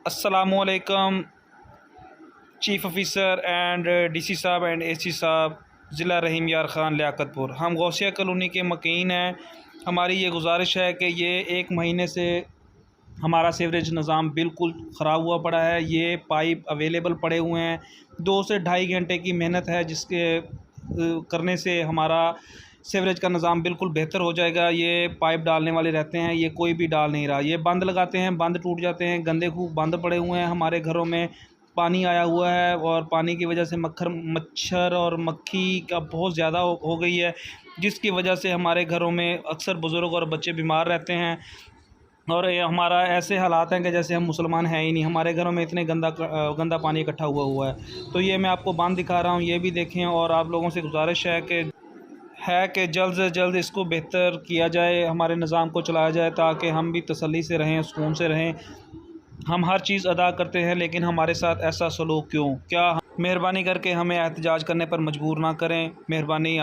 अस्सलामुअलैकुम chief officer and DC साहब and AC साहब, ज़िला रहीम यार ख़ान लियाकतपुर। हम गौसिया कॉलोनी के मकीन हैं। हमारी ये गुजारिश है कि ये 1 महीने से हमारा सीवरेज निज़ाम बिल्कुल ख़राब हुआ पड़ा है। ये पाइप अवेलेबल पड़े हुए हैं। 2 से ढाई घंटे की मेहनत है जिसके करने से हमारा सीवरेज का निज़ाम बिल्कुल बेहतर हो जाएगा। ये पाइप डालने वाले रहते हैं, ये कोई भी डाल नहीं रहा। ये बंद लगाते हैं, बंद टूट जाते हैं। गंदे खूब बंद पड़े हुए हैं। हमारे घरों में पानी आया हुआ है और पानी की वजह से मच्छर और मक्खी का बहुत ज़्यादा हो गई है, जिसकी वजह से हमारे घरों में अक्सर बुज़ुर्ग और बच्चे बीमार रहते हैं। और ये हमारा ऐसे हालात हैं कि जैसे हम मुसलमान हैं ही नहीं। हमारे घरों में इतने गंदा पानी इकट्ठा हुआ है। तो ये मैं आपको बांध दिखा रहा हूँ, ये भी देखें। और आप लोगों से गुजारिश है कि जल्द से जल्द इसको बेहतर किया जाए, हमारे निज़ाम को चलाया जाए, ताकि हम भी तसल्ली से रहें, सुकून से रहें। हम हर चीज़ अदा करते हैं, लेकिन हमारे साथ ऐसा सलूक क्यों? क्या मेहरबानी करके हमें एहतजाज करने पर मजबूर ना करें। मेहरबानी। आप